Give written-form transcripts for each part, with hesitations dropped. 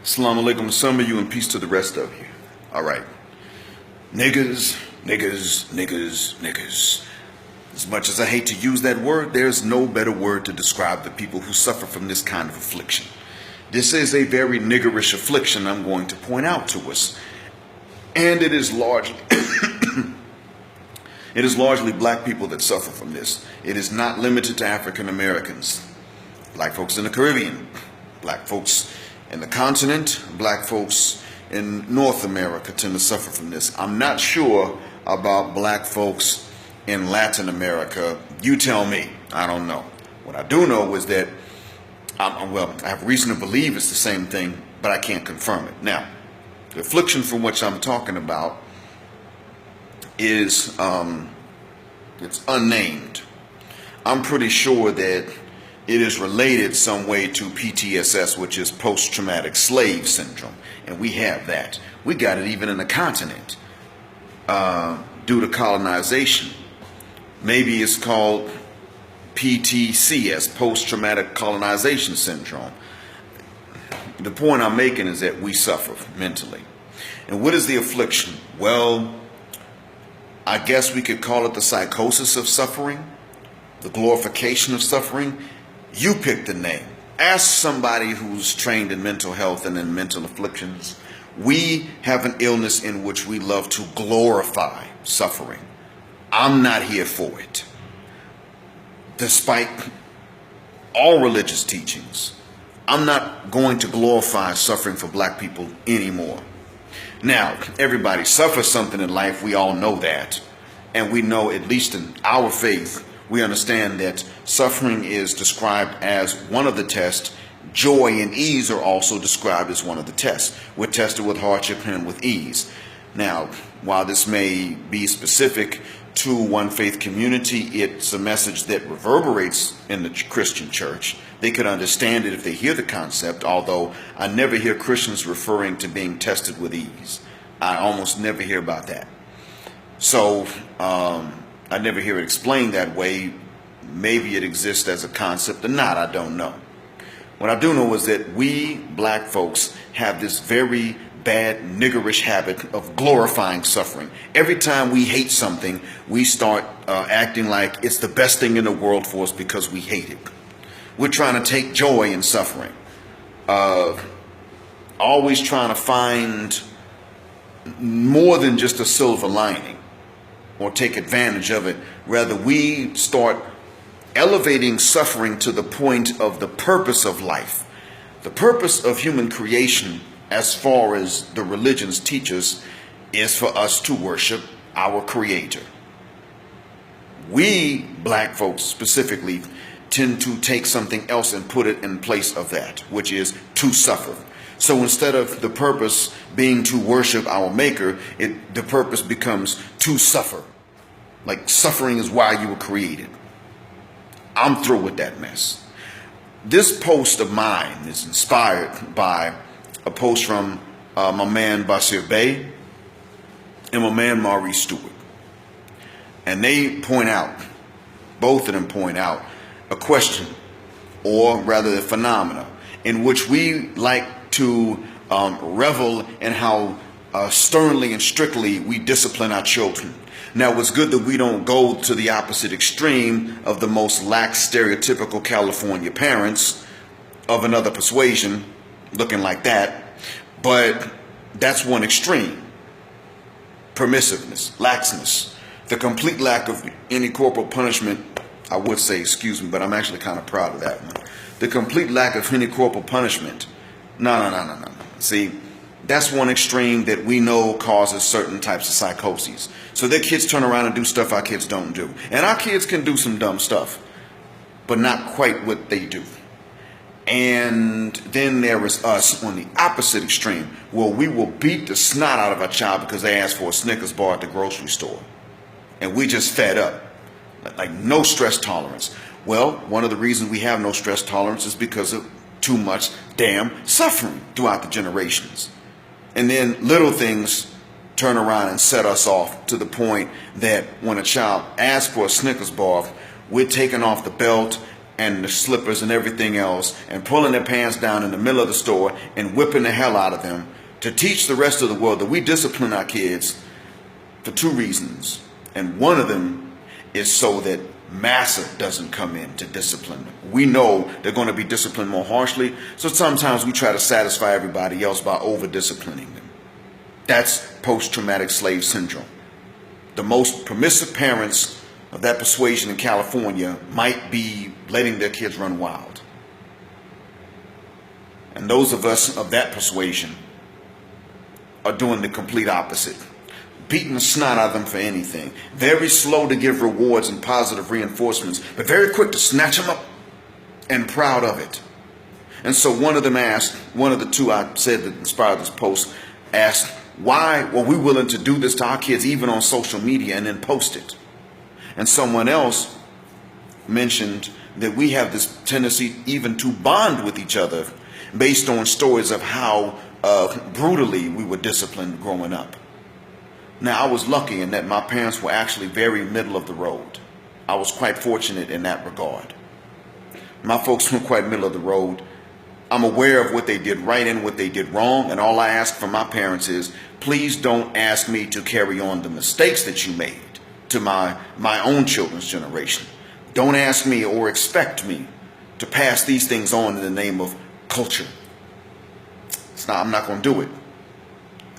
Assalamu alaikum to some of you and peace to the rest of you. All right. Niggers, niggers, niggers, niggers. As much as I hate to use that word, there's no better word to describe the people who suffer from this kind of affliction. This is a very niggerish affliction I'm going to point out to us. And it is largely it is largely black people that suffer from this. It is not limited to African Americans. Black folks in the Caribbean, black folks in the continent, black folks in North America tend to suffer from this. I'm not sure about black folks in Latin America. You tell me. I don't know. What I do know is that, I have reason to believe it's the same thing, but I can't confirm it. Now, the affliction from which I'm talking about is, it's unnamed. I'm pretty sure that it is related some way to PTSS, which is post-traumatic slave syndrome. And we have that. We got it even in the continent due to colonization. Maybe it's called PTCS, post-traumatic colonization syndrome. The point I'm making is that we suffer mentally. And what is the affliction? Well, I guess we could call it the psychosis of suffering, the glorification of suffering. You pick the name. Ask somebody who's trained in mental health and in mental afflictions. We have an illness in which we love to glorify suffering. I'm not here for it. Despite all religious teachings, I'm not going to glorify suffering for black people anymore. Now, everybody suffers something in life. We all know that. And we know, at least in our faith, we understand that suffering is described as one of the tests. Joy and ease are also described as one of the tests. We're tested with hardship and with ease. Now, while this may be specific to one faith community, it's a message that reverberates in the Christian church. They could understand it if they hear the concept, although I never hear Christians referring to being tested with ease. I almost never hear about that. So, I never hear it explained that way. Maybe it exists as a concept or not, I don't know. What I do know is that we black folks have this very bad niggerish habit of glorifying suffering. Every time we hate something, we start acting like it's the best thing in the world for us because we hate it. We're trying to take joy in suffering. Always trying to find more than just a silver lining or take advantage of it. Rather, we start elevating suffering to the point of the purpose of life. The purpose of human creation, as far as the religions teach us, is for us to worship our Creator. We, black folks specifically, tend to take something else and put it in place of that, which is to suffer. So instead of the purpose being to worship our Maker, the purpose becomes to suffer. Like suffering is why you were created. I'm through with that mess. This post of mine is inspired by a post from my man Basir Bey and my man Maurice Stewart. And they point out, both of them point out, a question, or rather a phenomena, in which we like to revel in how sternly and strictly we discipline our children. Now, it's good that we don't go to the opposite extreme of the most lax, stereotypical California parents of another persuasion looking like that, but that's one extreme. Permissiveness, laxness, the complete lack of any corporal punishment. I would say, excuse me, but I'm actually kind of proud of that one. The complete lack of any corporal punishment. No. See, that's one extreme that we know causes certain types of psychoses. So their kids turn around and do stuff our kids don't do. And our kids can do some dumb stuff, but not quite what they do. And then there is us on the opposite extreme, where we will beat the snot out of our child because they asked for a Snickers bar at the grocery store. And we just fed up. Like no stress tolerance. Well, one of the reasons we have no stress tolerance is because of too much damn suffering throughout the generations. And then little things turn around and set us off to the point that when a child asks for a Snickers bar, we're taking off the belt and the slippers and everything else, and pulling their pants down in the middle of the store and whipping the hell out of them, to teach the rest of the world that we discipline our kids for two reasons. And one of them is so that massa doesn't come in to discipline them. We know they're going to be disciplined more harshly, so sometimes we try to satisfy everybody else by over-disciplining them. That's post-traumatic slave syndrome. The most permissive parents of that persuasion in California might be letting their kids run wild. And those of us of that persuasion are doing the complete opposite. Beating the snot out of them for anything. Very slow to give rewards and positive reinforcements, but very quick to snatch them up and proud of it. And so one of them asked, one of the two I said that inspired this post, asked, why were we willing to do this to our kids even on social media and then post it? And someone else mentioned that we have this tendency even to bond with each other based on stories of how brutally we were disciplined growing up. Now, I was lucky in that my parents were actually very middle of the road. I was quite fortunate in that regard. My folks were quite middle of the road. I'm aware of what they did right and what they did wrong, and all I ask from my parents is, please don't ask me to carry on the mistakes that you made to my own children's generation. Don't ask me or expect me to pass these things on in the name of culture. I'm not going to do it.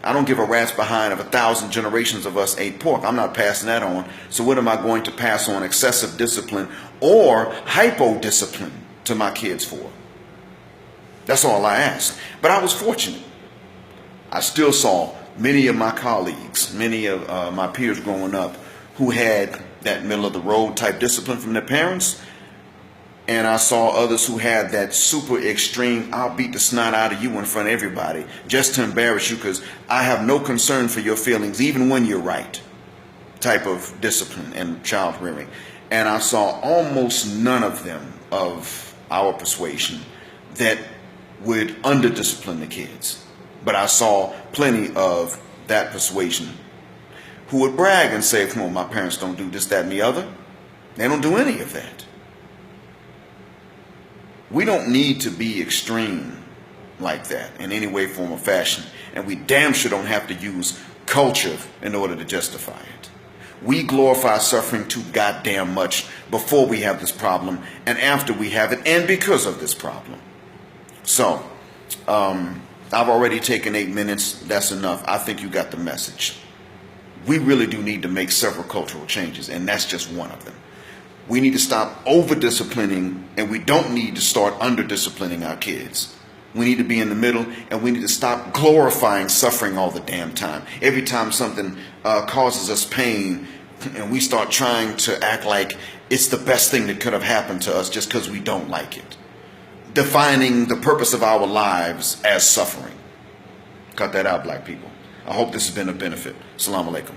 I don't give a rat's behind if 1,000 generations of us ate pork. I'm not passing that on. So what am I going to pass on excessive discipline or hypo-discipline to my kids for? That's all I ask. But I was fortunate. I still saw many of my colleagues, many of my peers growing up who had that middle of the road type discipline from their parents. And I saw others who had that super extreme, I'll beat the snot out of you in front of everybody just to embarrass you because I have no concern for your feelings even when you're right type of discipline and child rearing. And I saw almost none of them of our persuasion that would under-discipline the kids. But I saw plenty of that persuasion who would brag and say, come on, my parents don't do this, that, and the other. They don't do any of that. We don't need to be extreme like that in any way, form, or fashion. And we damn sure don't have to use culture in order to justify it. We glorify suffering too goddamn much before we have this problem and after we have it and because of this problem. So, I've already taken 8 minutes. That's enough. I think you got the message. We really do need to make several cultural changes, and that's just one of them. We need to stop over-disciplining, and we don't need to start under-disciplining our kids. We need to be in the middle, and we need to stop glorifying suffering all the damn time. Every time something causes us pain, and we start trying to act like it's the best thing that could have happened to us just because we don't like it. Defining the purpose of our lives as suffering. Cut that out, black people. I hope this has been a benefit. Assalamu alaikum.